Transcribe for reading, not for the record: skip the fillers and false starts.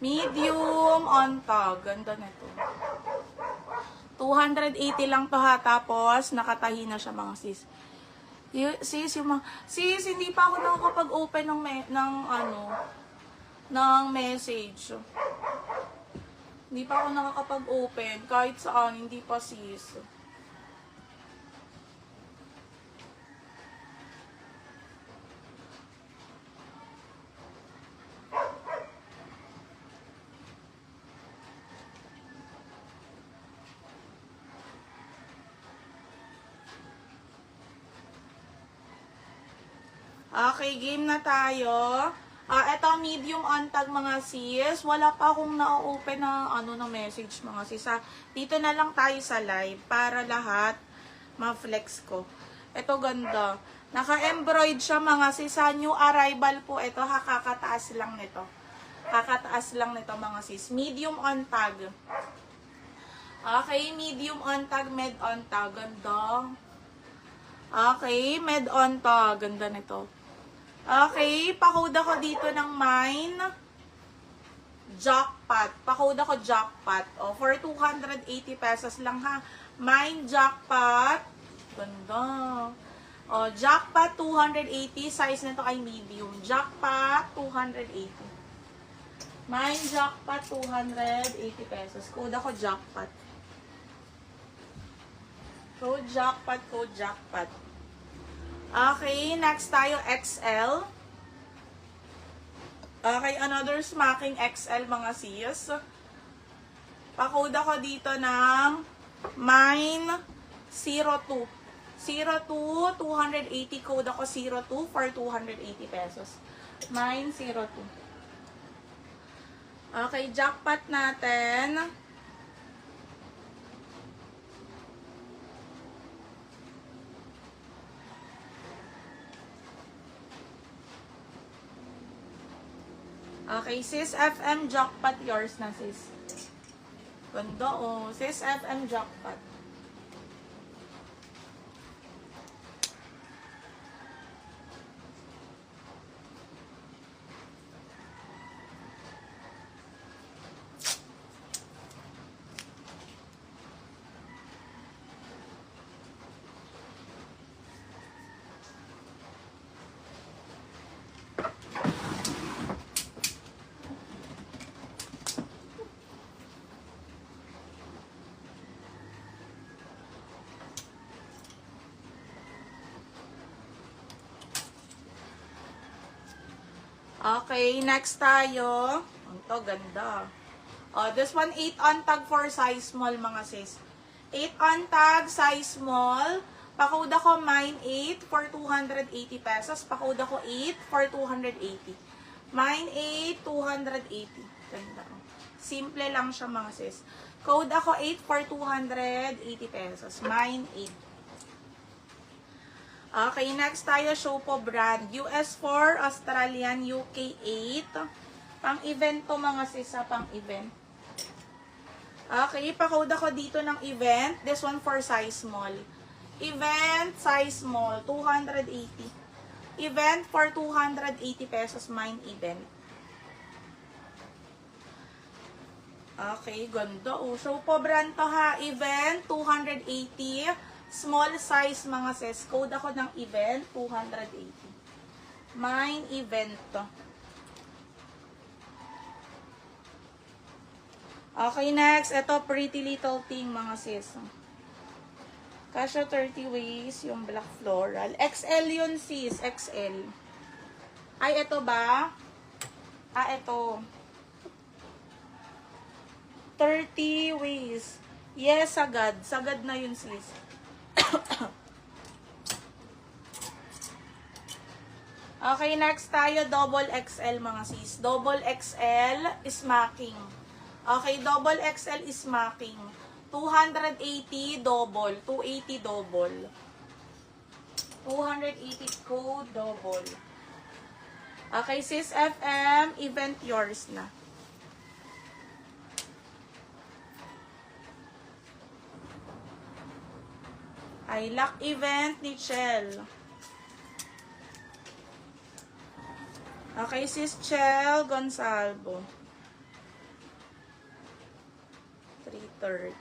Medium on tag. Ganda nito. 280 lang to ha. Tapos, nakatahi na siya mga sis. Sis, sis, hindi pa ako nakakapag-open ng message. Hindi pa ako nakakapag-open. Kahit saan, hindi pa sis. Okay, game na tayo. Ito, medium on tag mga sis. Wala pa akong na-open na na message mga sis. Dito na lang tayo sa live para lahat ma-flex ko. Ito ganda. Naka-embroid siya mga sis. New arrival po ito. Kakataas lang nito. Kakataas lang nito mga sis. Medium on tag. Okay, medium on tag, med on tag. Ganda. Okay, med on tag. Ganda nito. Okay, pa-code ako dito ng mine jackpot. Pa-code ako jackpot. For 280 pesos lang ha. Mine jackpot. Ganda. Jackpot 280. Size nito ay medium. Jackpot 280. Mine jackpot 280 pesos. Code ako jackpot. Code jackpot, code jackpot. Okay, next tayo, XL. Okay, another smacking XL mga sis. Pa-code ako dito ng mine 02. 02, 280. Code ako 02 for 280 pesos. Mine 02. Okay, jackpot natin. Okay, sis FM jackpot yours na sis. Ganda sis FM jackpot. Okay, next tayo. Ito, ganda. This one, 8 on tag for size small, mga sis. 8 on tag, size small. Pakode ako mine 8 for 280 pesos. Pakode ako 8 for 280. Mine 8, 280. Ganda. Simple lang siya, mga sis. Code ako 8 for 280 pesos. Mine 8. Okay, next tayo, Showpo brand. US 4, Australian, UK 8. Pang-event to mga sis, pang-event. Okay, pa-code ako dito ng event. This one for size small. Event, size small, 280. Event for 280 pesos, mine event. Okay, ganda. Showpo brand to ha. Event, 280. Small size mga sis. Code ako ng event, 280. Mine event to. Okay, next. Ito, pretty little thing mga sis. Kasha 30 ways, yung black floral. XL yun sis, XL. Ay, ito ba? Ito. 30 ways. Yes, sagad. Sagad na yun sis. Okay, next tayo, double XL mga sis. Double XL is smacking. Okay, double XL is smacking. 280 double, 280 double. 280 code double. Okay, sis FM, event yours na. Ay, luck event ni Chel. Okay, sis Chel Gonsalvo. 30.